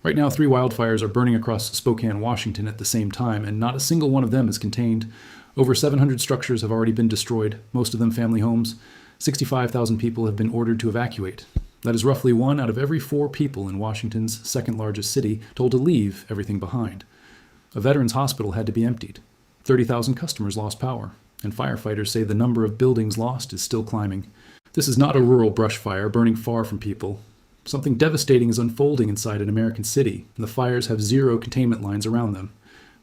Right now, 3 wildfires are burning across Spokane, Washington at the same time, and not a single one of them is contained. Over 700 structures have already been destroyed, most of them family homes. 65,000 people have been ordered to evacuate. That is roughly 1 out of every 4 people in Washington's second largest city told to leave everything behind. A veterans hospital had to be emptied. 30,000 customers lost power, and firefighters say the number of buildings lost is still climbing. This is not a rural brush fire burning far from people. Something devastating is unfolding inside an American city, and the fires have 0 containment lines around them.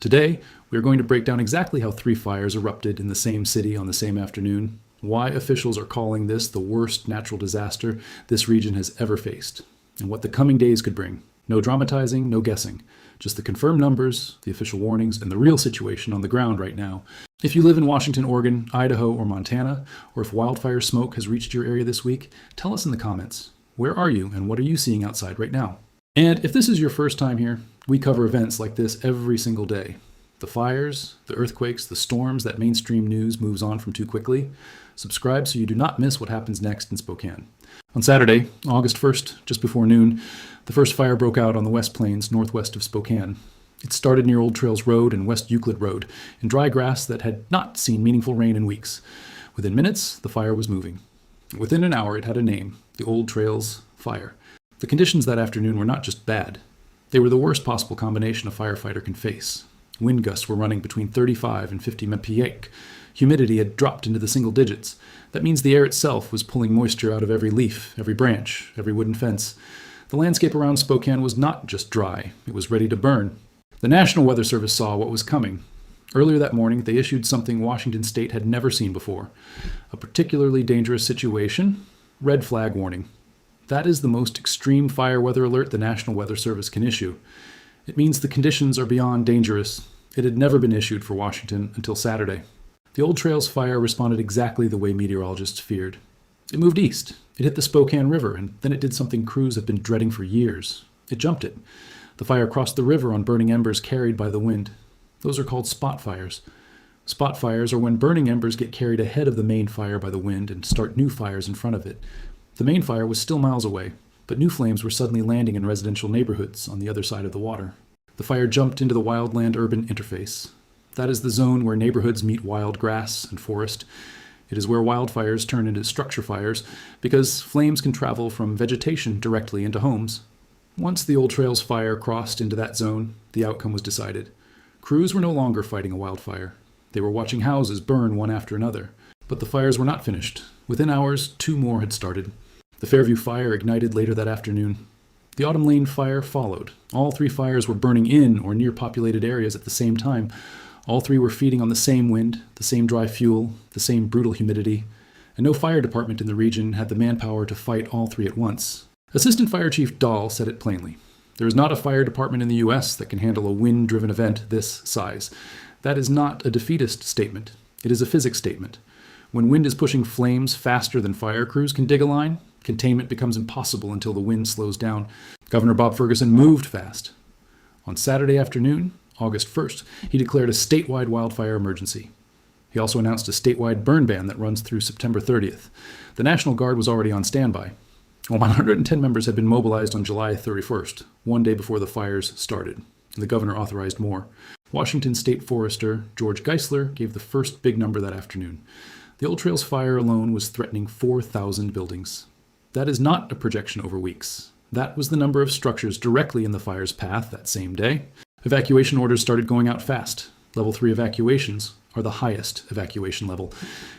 Today, we are going to break down exactly how 3 fires erupted in the same city on the same afternoon, why officials are calling this the worst natural disaster this region has ever faced, and what the coming days could bring. No dramatizing, no guessing. Just the confirmed numbers, the official warnings, and the real situation on the ground right now. If you live in Washington, Oregon, Idaho, or Montana, or if wildfire smoke has reached your area this week, tell us in the comments. Where are you, and what are you seeing outside right now? And if this is your first time here, we cover events like this every single day. The fires, the earthquakes, the storms that mainstream news moves on from too quickly. Subscribe so you do not miss what happens next in Spokane. On Saturday, August 1st, just before noon, the first fire broke out on the West Plains northwest of Spokane. It started near Old Trails Road and West Euclid Road, in dry grass that had not seen meaningful rain in weeks. Within minutes, the fire was moving. Within an hour, it had a name, the Old Trails Fire. The conditions that afternoon were not just bad. They were the worst possible combination a firefighter can face. Wind gusts were running between 35 and 50 mph. Humidity had dropped into the single digits. That means the air itself was pulling moisture out of every leaf, every branch, every wooden fence. The landscape around Spokane was not just dry, it was ready to burn. The National Weather Service saw what was coming. Earlier that morning, they issued something Washington State had never seen before. A particularly dangerous situation, red flag warning. That is the most extreme fire weather alert the National Weather Service can issue. It means the conditions are beyond dangerous. It had never been issued for Washington until Saturday. The Old Trails fire responded exactly the way meteorologists feared. It moved east. It hit the Spokane River, and then it did something crews have been dreading for years. It jumped it. The fire crossed the river on burning embers carried by the wind. Those are called spot fires. Spot fires are when burning embers get carried ahead of the main fire by the wind and start new fires in front of it. The main fire was still miles away, but new flames were suddenly landing in residential neighborhoods on the other side of the water. The fire jumped into the wildland-urban interface. That is the zone where neighborhoods meet wild grass and forest. It is where wildfires turn into structure fires because flames can travel from vegetation directly into homes. Once the Old Trails fire crossed into that zone, the outcome was decided. Crews were no longer fighting a wildfire. They were watching houses burn one after another. But the fires were not finished. Within hours, 2 more had started. The Fairview fire ignited later that afternoon. The Autumn Lane fire followed. All 3 fires were burning in or near populated areas at the same time. All 3 were feeding on the same wind, the same dry fuel, the same brutal humidity, and no fire department in the region had the manpower to fight all 3 at once. Assistant Fire Chief Dahl said it plainly. There is not a fire department in the U.S. that can handle a wind-driven event this size. That is not a defeatist statement. It is a physics statement. When wind is pushing flames faster than fire crews can dig a line, containment becomes impossible until the wind slows down. Governor Bob Ferguson moved fast. On Saturday afternoon, August 1st, he declared a statewide wildfire emergency. He also announced a statewide burn ban that runs through September 30th. The National Guard was already on standby. 110 members had been mobilized on July 31st, 1 day before the fires started. The governor authorized more. Washington State Forester George Geisler gave the first big number that afternoon. The Old Trails fire alone was threatening 4,000 buildings. That is not a projection over weeks. That was the number of structures directly in the fire's path that same day. Evacuation orders started going out fast. Level 3 evacuations are the highest evacuation level.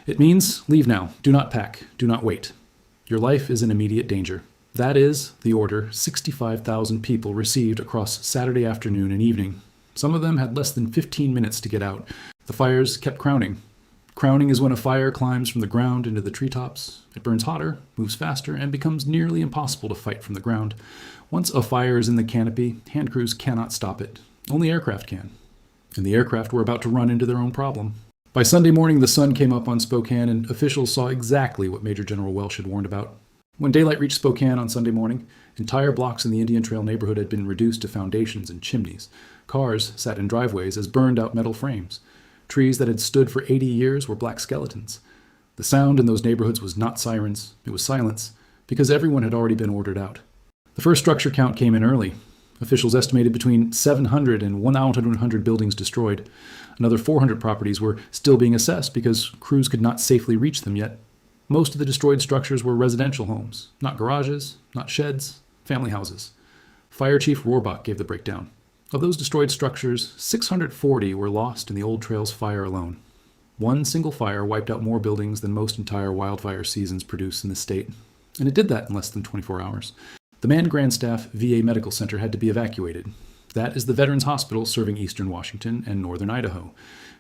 It means leave now, do not pack, do not wait. Your life is in immediate danger. That is the order 65,000 people received across Saturday afternoon and evening. Some of them had less than 15 minutes to get out. The fires kept crowning. Crowning is when a fire climbs from the ground into the treetops. It burns hotter, moves faster, and becomes nearly impossible to fight from the ground. Once a fire is in the canopy, hand crews cannot stop it. Only aircraft can. And the aircraft were about to run into their own problem. By Sunday morning, the sun came up on Spokane, and officials saw exactly what Major General Welsh had warned about. When daylight reached Spokane on Sunday morning, entire blocks in the Indian Trail neighborhood had been reduced to foundations and chimneys. Cars sat in driveways as burned-out metal frames. Trees that had stood for 80 years were black skeletons. The sound in those neighborhoods was not sirens, it was silence, because everyone had already been ordered out. The first structure count came in early. Officials estimated between 700 and 1,100 buildings destroyed. Another 400 properties were still being assessed because crews could not safely reach them yet. Most of the destroyed structures were residential homes, not garages, not sheds, family houses. Fire Chief Rohrbach gave the breakdown. Of those destroyed structures, 640 were lost in the Old Trails fire alone. One single fire wiped out more buildings than most entire wildfire seasons produce in the state, and it did that in less than 24 hours. The Mann Grandstaff VA Medical Center had to be evacuated. That is the Veterans Hospital serving eastern Washington and northern Idaho.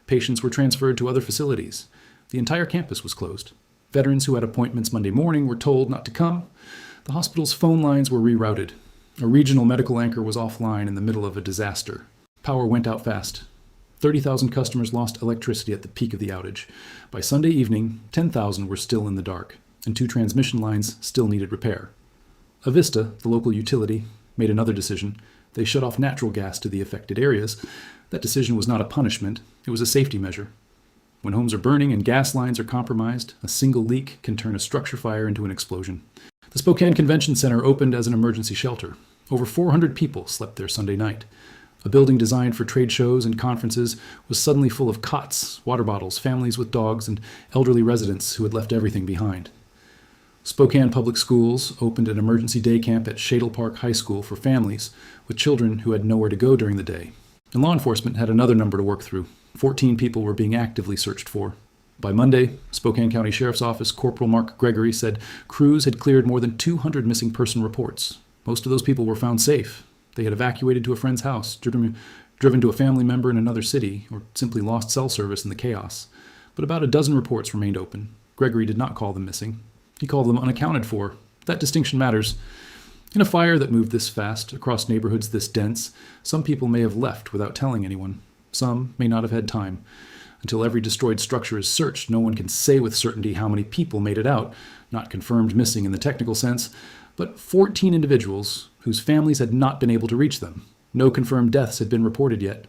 Patients were transferred to other facilities. The entire campus was closed. Veterans who had appointments Monday morning were told not to come. The hospital's phone lines were rerouted. A regional medical anchor was offline in the middle of a disaster. Power went out fast. 30,000 customers lost electricity at the peak of the outage. By Sunday evening, 10,000 were still in the dark, and 2 transmission lines still needed repair. Avista, the local utility, made another decision. They shut off natural gas to the affected areas. That decision was not a punishment, it was a safety measure. When homes are burning and gas lines are compromised, a single leak can turn a structure fire into an explosion. The Spokane Convention Center opened as an emergency shelter. Over 400 people slept there Sunday night. A building designed for trade shows and conferences was suddenly full of cots, water bottles, families with dogs, and elderly residents who had left everything behind. Spokane Public Schools opened an emergency day camp at Shadle Park High School for families with children who had nowhere to go during the day. And law enforcement had another number to work through. 14 people were being actively searched for. By Monday, Spokane County Sheriff's Office Corporal Mark Gregory said crews had cleared more than 200 missing person reports. Most of those people were found safe. They had evacuated to a friend's house, driven to a family member in another city, or simply lost cell service in the chaos. But about a dozen reports remained open. Gregory did not call them missing. He called them unaccounted for. That distinction matters. In a fire that moved this fast, across neighborhoods this dense, some people may have left without telling anyone. Some may not have had time. Until every destroyed structure is searched, no one can say with certainty how many people made it out, not confirmed missing in the technical sense, but 14 individuals whose families had not been able to reach them. No confirmed deaths had been reported yet.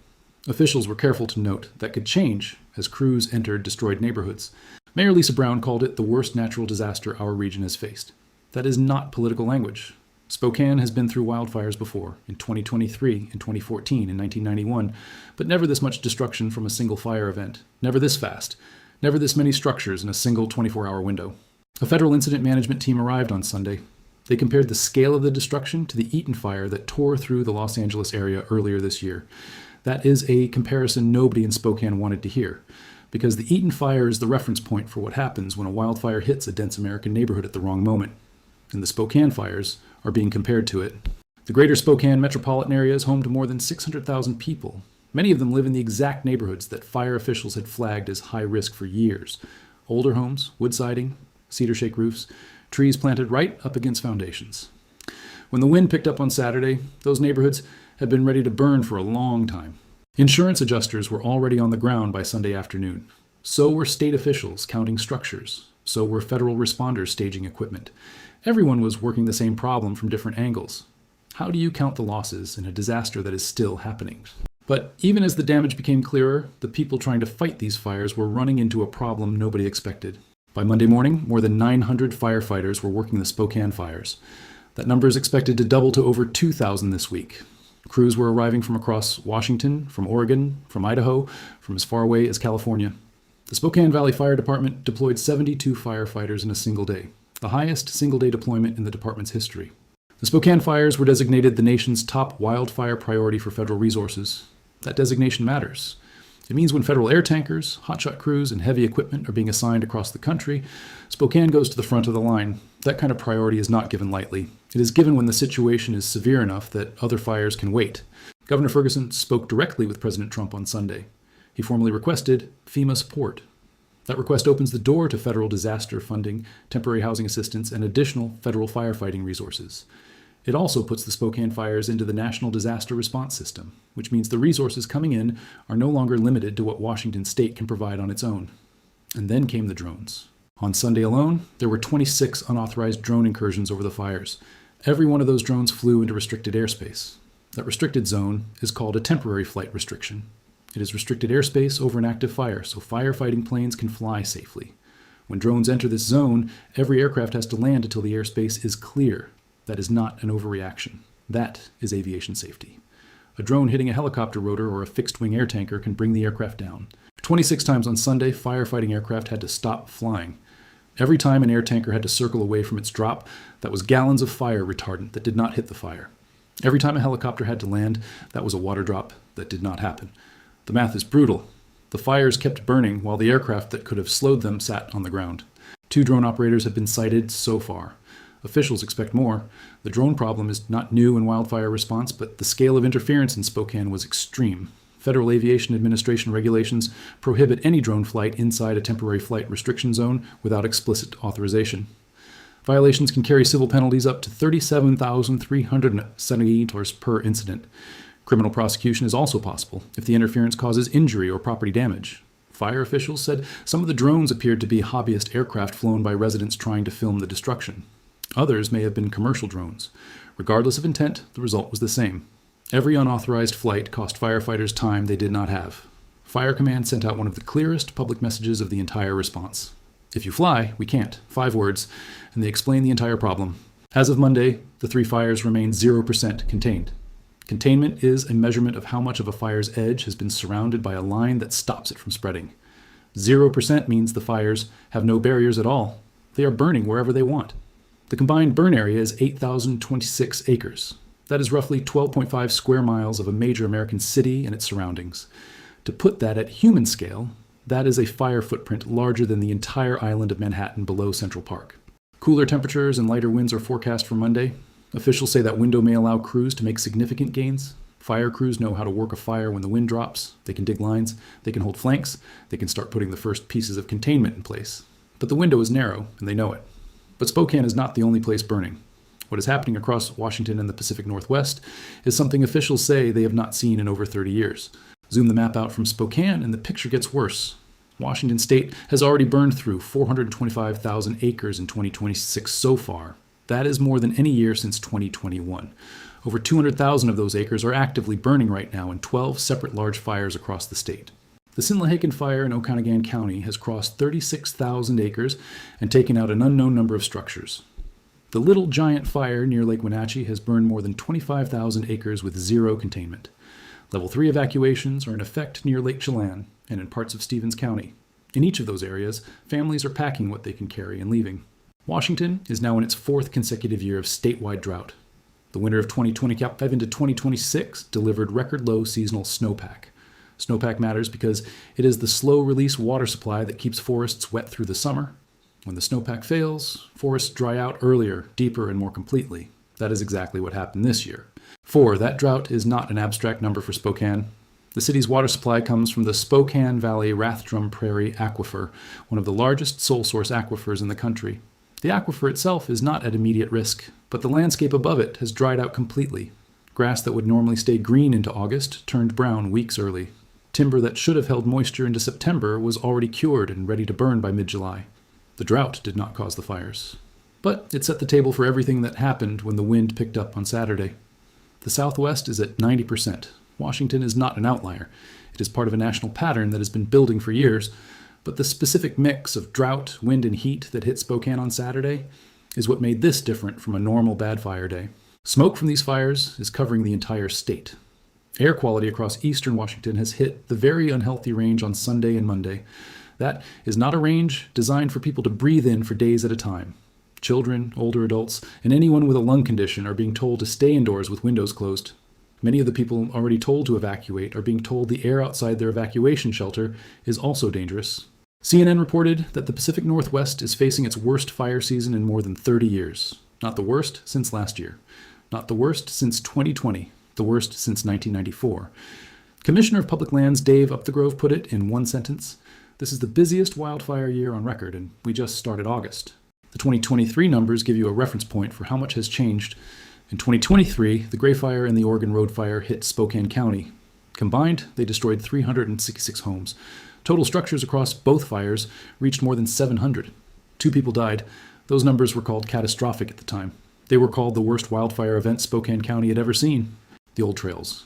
Officials were careful to note that could change as crews entered destroyed neighborhoods. Mayor Lisa Brown called it the worst natural disaster our region has faced. That is not political language. Spokane has been through wildfires before, in 2023, in 2014, in 1991, but never this much destruction from a single fire event. Never this fast. Never this many structures in a single 24-hour window. A federal incident management team arrived on Sunday. They compared the scale of the destruction to the Eaton fire that tore through the Los Angeles area earlier this year. That is a comparison nobody in Spokane wanted to hear, because the Eaton fire is the reference point for what happens when a wildfire hits a dense American neighborhood at the wrong moment. And the Spokane fires are being compared to it. The greater Spokane metropolitan area is home to more than 600,000 people. Many of them live in the exact neighborhoods that fire officials had flagged as high risk for years. Older homes, wood siding, cedar shake roofs, trees planted right up against foundations. When the wind picked up on Saturday, those neighborhoods had been ready to burn for a long time. Insurance adjusters were already on the ground by Sunday afternoon. So were state officials counting structures. So were federal responders staging equipment. Everyone was working the same problem from different angles. How do you count the losses in a disaster that is still happening? But even as the damage became clearer, the people trying to fight these fires were running into a problem nobody expected. By Monday morning, more than 900 firefighters were working the Spokane fires. That number is expected to double to over 2,000 this week. Crews were arriving from across Washington, from Oregon, from Idaho, from as far away as California. The Spokane Valley Fire Department deployed 72 firefighters in a single day, the highest single-day deployment in the department's history. The Spokane fires were designated the nation's top wildfire priority for federal resources. That designation matters. It means when federal air tankers, hotshot crews, and heavy equipment are being assigned across the country, Spokane goes to the front of the line. That kind of priority is not given lightly. It is given when the situation is severe enough that other fires can wait. Governor Ferguson spoke directly with President Trump on Sunday. He formally requested FEMA support. That request opens the door to federal disaster funding, temporary housing assistance, and additional federal firefighting resources. It also puts the Spokane fires into the National Disaster Response System, which means the resources coming in are no longer limited to what Washington state can provide on its own. And then came the drones. On Sunday alone, there were 26 unauthorized drone incursions over the fires. Every one of those drones flew into restricted airspace. That restricted zone is called a temporary flight restriction. It is restricted airspace over an active fire, so firefighting planes can fly safely. When drones enter this zone, every aircraft has to land until the airspace is clear. That is not an overreaction. That is aviation safety. A drone hitting a helicopter rotor or a fixed-wing air tanker can bring the aircraft down. 26 times on Sunday, firefighting aircraft had to stop flying. Every time an air tanker had to circle away from its drop, that was gallons of fire retardant that did not hit the fire. Every time a helicopter had to land, that was a water drop that did not happen. The math is brutal. The fires kept burning while the aircraft that could have slowed them sat on the ground. 2 drone operators have been cited so far. Officials expect more. The drone problem is not new in wildfire response, but the scale of interference in Spokane was extreme. Federal Aviation Administration regulations prohibit any drone flight inside a temporary flight restriction zone without explicit authorization. Violations can carry civil penalties up to $37,370 per incident. Criminal prosecution is also possible if the interference causes injury or property damage. Fire officials said some of the drones appeared to be hobbyist aircraft flown by residents trying to film the destruction. Others may have been commercial drones. Regardless of intent, the result was the same. Every unauthorized flight cost firefighters time they did not have. Fire Command sent out one of the clearest public messages of the entire response. If you fly, we can't. 5 words, and they explain the entire problem. As of Monday, the 3 fires remain 0% contained. Containment is a measurement of how much of a fire's edge has been surrounded by a line that stops it from spreading. 0% means the fires have no barriers at all. They are burning wherever they want. The combined burn area is 8,026 acres. That is roughly 12.5 square miles of a major American city and its surroundings. To put that at human scale, that is a fire footprint larger than the entire island of Manhattan below Central Park. Cooler temperatures and lighter winds are forecast for Monday. Officials say that window may allow crews to make significant gains. Fire crews know how to work a fire when the wind drops. They can dig lines, they can hold flanks, they can start putting the first pieces of containment in place. But the window is narrow, and they know it. But Spokane is not the only place burning. What is happening across Washington and the Pacific Northwest is something officials say they have not seen in over 30 years. Zoom the map out from Spokane and the picture gets worse. Washington state has already burned through 425,000 acres in 2026 so far. That is more than any year since 2021. Over 200,000 of those acres are actively burning right now in 12 separate large fires across the state. The Sinlahaken fire in Okanagan County has crossed 36,000 acres and taken out an unknown number of structures. The Little Giant fire near Lake Wenatchee has burned more than 25,000 acres with 0 containment. Level 3 evacuations are in effect near Lake Chelan and in parts of Stevens County. In each of those areas, families are packing what they can carry and leaving. Washington is now in its 4th consecutive year of statewide drought. The winter of 2025 into 2026 delivered record-low seasonal snowpack. Snowpack matters because it is the slow-release water supply that keeps forests wet through the summer. When the snowpack fails, forests dry out earlier, deeper, and more completely. That is exactly what happened this year. 4. That drought is not an abstract number for Spokane. The city's water supply comes from the Spokane Valley Rathdrum Prairie Aquifer, one of the largest sole source aquifers in the country. The aquifer itself is not at immediate risk, but the landscape above it has dried out completely. Grass that would normally stay green into August turned brown weeks early. Timber that should have held moisture into September was already cured and ready to burn by mid-July. The drought did not cause the fires. But it set the table for everything that happened when the wind picked up on Saturday. The Southwest is at 90%. Washington is not an outlier. It is part of a national pattern that has been building for years, but the specific mix of drought, wind, and heat that hit Spokane on Saturday is what made this different from a normal bad fire day. Smoke from these fires is covering the entire state. Air quality across eastern Washington has hit the very unhealthy range on Sunday and Monday. That is not a range designed for people to breathe in for days at a time. Children, older adults, and anyone with a lung condition are being told to stay indoors with windows closed. Many of the people already told to evacuate are being told the air outside their evacuation shelter is also dangerous. CNN reported that the Pacific Northwest is facing its worst fire season in more than 30 years. Not the worst since last year. Not the worst since 2020. The worst since 1994. Commissioner of Public Lands Dave Upthegrove put it in one sentence: "This is the busiest wildfire year on record, and we just started August." The 2023 numbers give you a reference point for how much has changed. In 2023, the Gray Fire and the Oregon Road Fire hit Spokane County. Combined, they destroyed 366 homes. Total structures across both fires reached more than 700. 2 people died. Those numbers were called catastrophic at the time. They were called the worst wildfire event Spokane County had ever seen. The old trails.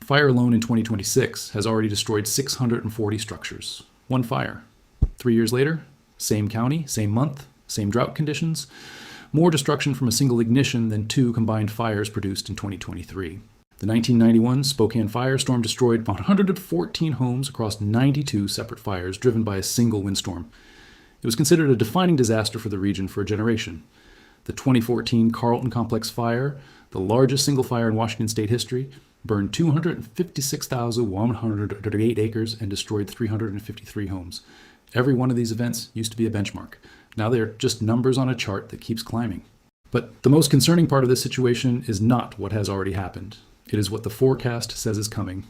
Fire alone in 2026 has already destroyed 640 structures. One fire. 3 years later, same county, same month, same drought conditions. more destruction from a single ignition than 2 combined fires produced in 2023. The 1991 Spokane firestorm destroyed 114 homes across 92 separate fires driven by a single windstorm. It was considered a defining disaster for the region for a generation. The 2014 Carlton Complex fire, the largest single fire in Washington state history, burned 256,138 acres and destroyed 353 homes. Every one of these events used to be a benchmark. Now they're just numbers on a chart that keeps climbing. But the most concerning part of this situation is not what has already happened. It is what the forecast says is coming.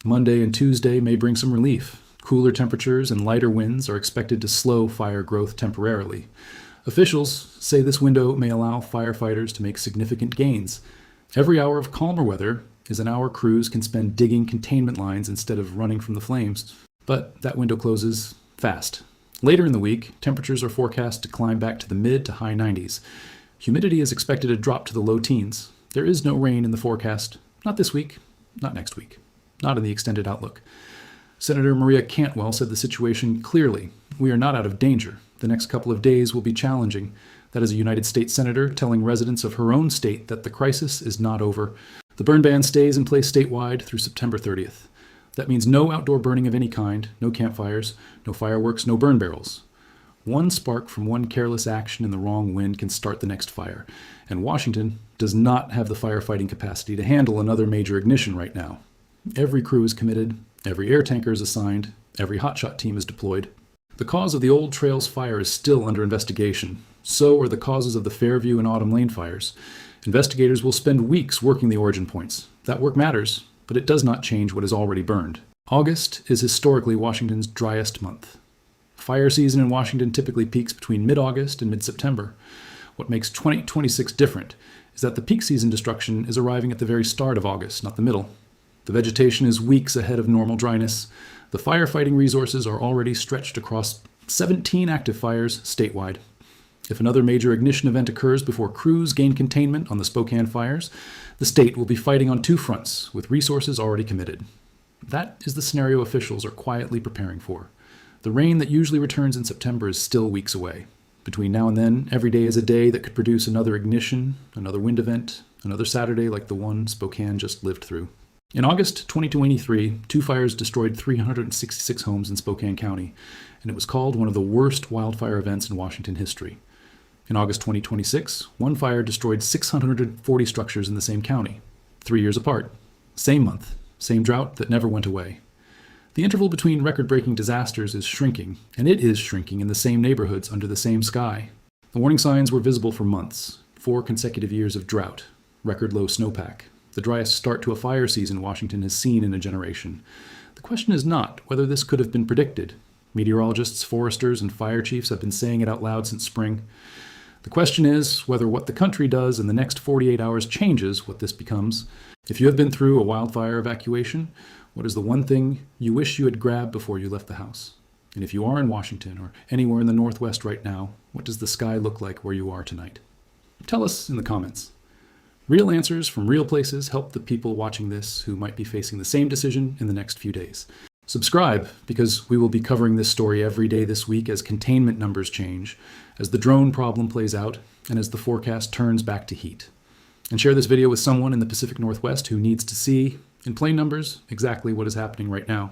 Monday and Tuesday may bring some relief. Cooler temperatures and lighter winds are expected to slow fire growth temporarily. Officials say this window may allow firefighters to make significant gains. Every hour of calmer weather is an hour crews can spend digging containment lines instead of running from the flames. But that window closes fast. Later in the week, temperatures are forecast to climb back to the mid to high 90s. Humidity is expected to drop to the low teens. There is no rain in the forecast. Not this week, not next week, not in the extended outlook. Senator Maria Cantwell said the situation clearly. We are not out of danger. The next couple of days will be challenging. That is a United States senator telling residents of her own state that the crisis is not over. The burn ban stays in place statewide through September 30th. That means no outdoor burning of any kind, no campfires, no fireworks, no burn barrels. One spark from one careless action in the wrong wind can start the next fire, and Washington does not have the firefighting capacity to handle another major ignition right now. Every crew is committed, every air tanker is assigned, every hotshot team is deployed. The cause of the Old Trails fire is still under investigation. So are the causes of the Fairview and Autumn Lane fires. Investigators will spend weeks working the origin points. That work matters, but it does not change what is already burned. August is historically Washington's driest month. Fire season in Washington typically peaks between mid-August and mid-September. What makes 2026 different is that the peak season destruction is arriving at the very start of August, not the middle. The vegetation is weeks ahead of normal dryness. The firefighting resources are already stretched across 17 active fires statewide. If another major ignition event occurs before crews gain containment on the Spokane fires, the state will be fighting on 2 fronts with resources already committed. That is the scenario officials are quietly preparing for. The rain that usually returns in September is still weeks away. Between now and then, every day is a day that could produce another ignition, another wind event, another Saturday like the one Spokane just lived through. In August 2023, 2 fires destroyed 366 homes in Spokane County, and it was called one of the worst wildfire events in Washington history. In August 2026, 1 fire destroyed 640 structures in the same county, 3 years apart. Same month, same drought that never went away. The interval between record-breaking disasters is shrinking, and it is shrinking in the same neighborhoods under the same sky. The warning signs were visible for months, 4 consecutive years of drought, record low snowpack, the driest start to a fire season Washington has seen in a generation. The question is not whether this could have been predicted. Meteorologists, foresters, and fire chiefs have been saying it out loud since spring. The question is whether what the country does in the next 48 hours changes what this becomes. If you have been through a wildfire evacuation, what is the one thing you wish you had grabbed before you left the house? And if you are in Washington or anywhere in the Northwest right now, what does the sky look like where you are tonight? Tell us in the comments. Real answers from real places help the people watching this who might be facing the same decision in the next few days. Subscribe, because we will be covering this story every day this week as containment numbers change, as the drone problem plays out, and as the forecast turns back to heat. And share this video with someone in the Pacific Northwest who needs to see, in plain numbers, exactly what is happening right now.